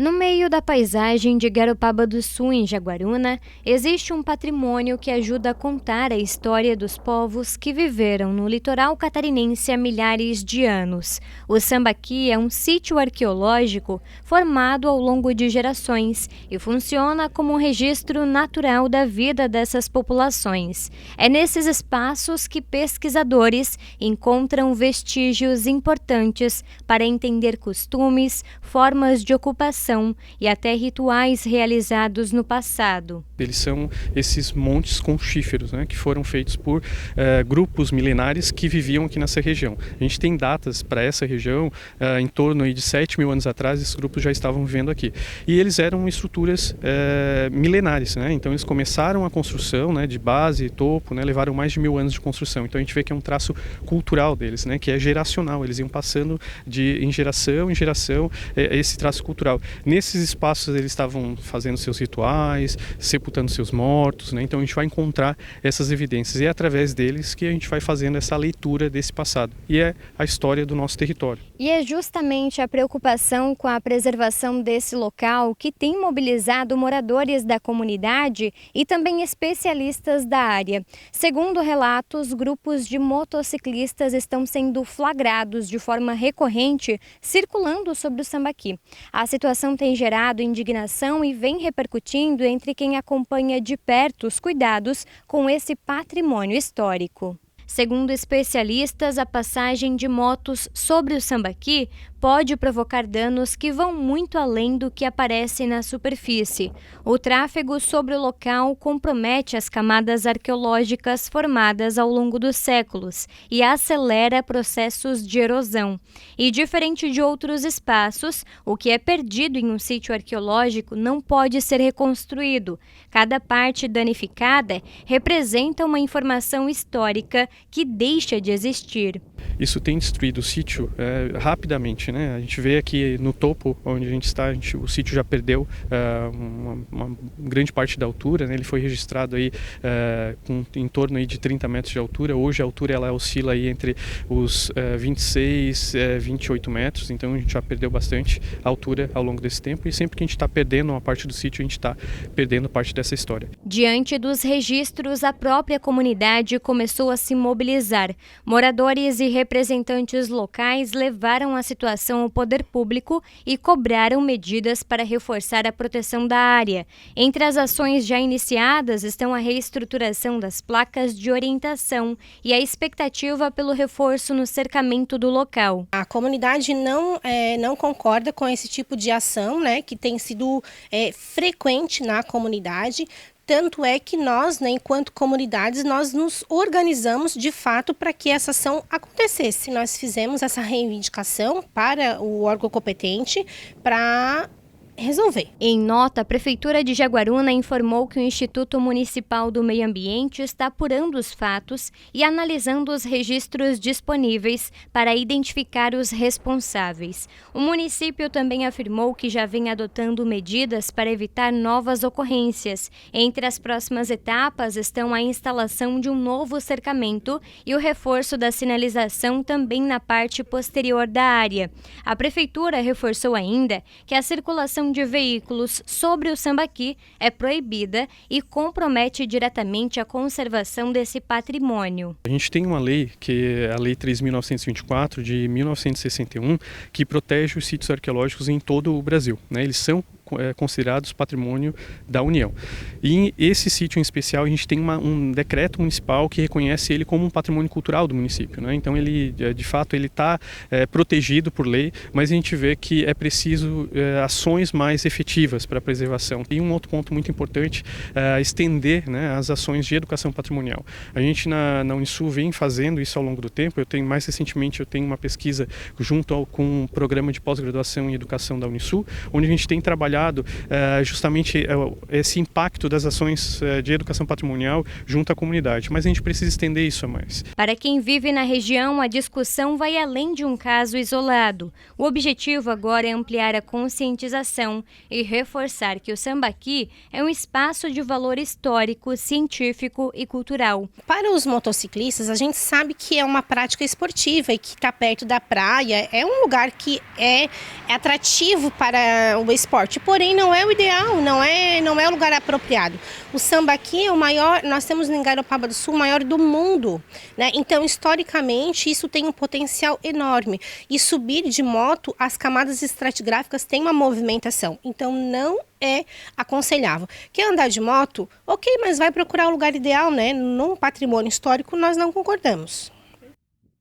No meio da paisagem de Garopaba do Sul, em Jaguaruna, existe um patrimônio que ajuda a contar a história dos povos que viveram no litoral catarinense há milhares de anos. O Sambaqui é um sítio arqueológico formado ao longo de gerações e funciona como um registro natural da vida dessas populações. É nesses espaços que pesquisadores encontram vestígios importantes para entender costumes, formas de ocupação e até rituais realizados no passado. Eles são esses montes conchíferos, né, que foram feitos por grupos milenares que viviam aqui nessa região. A gente tem datas para essa região, em torno aí de 7 mil anos atrás, esses grupos já estavam vivendo aqui. E eles eram estruturas milenares, né, então eles começaram a construção, né, de base e topo, né, levaram mais de 1000 anos de construção. Então a gente vê que é um traço cultural deles, né, que é geracional, eles iam passando em geração esse traço cultural. Nesses espaços eles estavam fazendo seus rituais, sepultando seus mortos, né? Então a gente vai encontrar essas evidências e é através deles que a gente vai fazendo essa leitura desse passado. E é a história do nosso território. E é justamente a preocupação com a preservação desse local que tem mobilizado moradores da comunidade e também especialistas da área. Segundo relatos, grupos de motociclistas estão sendo flagrados de forma recorrente circulando sobre o Sambaqui. A situação tem gerado indignação e vem repercutindo entre quem acompanha de perto os cuidados com esse patrimônio histórico. Segundo especialistas, a passagem de motos sobre o Sambaqui pode provocar danos que vão muito além do que aparece na superfície. O tráfego sobre o local compromete as camadas arqueológicas formadas ao longo dos séculos e acelera processos de erosão. E diferente de outros espaços, o que é perdido em um sítio arqueológico não pode ser reconstruído. Cada parte danificada representa uma informação histórica que deixa de existir. Isso tem destruído o sítio rapidamente, né? A gente vê aqui no topo onde a gente está, o sítio já perdeu uma grande parte da altura, né? Ele foi registrado aí em torno aí de 30 metros de altura. Hoje a altura ela oscila aí entre os 26 e 28 metros, então a gente já perdeu bastante altura ao longo desse tempo e sempre que a gente está perdendo uma parte do sítio, a gente está perdendo parte dessa história. Diante dos registros, a própria comunidade começou a se mobilizar. Moradores e representantes locais levaram a situação ao poder público e cobraram medidas para reforçar a proteção da área. Entre as ações já iniciadas estão a reestruturação das placas de orientação e a expectativa pelo reforço no cercamento do local. A comunidade não concorda com esse tipo de ação, né, que tem sido frequente na comunidade. Tanto é que nós, né, enquanto comunidades, nós nos organizamos de fato para que essa ação acontecesse. Nós fizemos essa reivindicação para o órgão competente para resolver. Em nota, a Prefeitura de Jaguaruna informou que o Instituto Municipal do Meio Ambiente está apurando os fatos e analisando os registros disponíveis para identificar os responsáveis. O município também afirmou que já vem adotando medidas para evitar novas ocorrências. Entre as próximas etapas estão a instalação de um novo cercamento e o reforço da sinalização também na parte posterior da área. A Prefeitura reforçou ainda que a circulação de veículos sobre o Sambaqui é proibida e compromete diretamente a conservação desse patrimônio. A gente tem uma lei, que é a Lei 3.924 de 1961, que protege os sítios arqueológicos em todo o Brasil, né? Eles são considerados patrimônio da União. E esse sítio em especial, a gente tem um decreto municipal que reconhece ele como um patrimônio cultural do município, né? Então ele, de fato, ele está protegido por lei, mas a gente vê que é preciso ações mais efetivas para a preservação. E um outro ponto muito importante é estender, né, as ações de educação patrimonial. A gente na Unisul vem fazendo isso ao longo do tempo. Mais recentemente eu tenho uma pesquisa junto com um programa de pós-graduação em educação da Unisul, onde a gente tem trabalhado apoiado justamente esse impacto das ações de educação patrimonial junto à comunidade, mas a gente precisa estender isso a mais. Para quem vive na região, a discussão vai além de um caso isolado. O objetivo agora é ampliar a conscientização e reforçar que o Sambaqui é um espaço de valor histórico, científico e cultural. Para os motociclistas, a gente sabe que é uma prática esportiva e que está perto da praia, é um lugar que é atrativo para o esporte, porém não é o ideal, não é o lugar apropriado. O Sambaqui é o maior, nós temos em Garopaba do Sul o maior do mundo, né? Então, historicamente, isso tem um potencial enorme. E subir de moto, as camadas estratigráficas têm uma movimentação, então não é aconselhável. Quer andar de moto? Ok, mas vai procurar o lugar ideal, né? Num patrimônio histórico, nós não concordamos.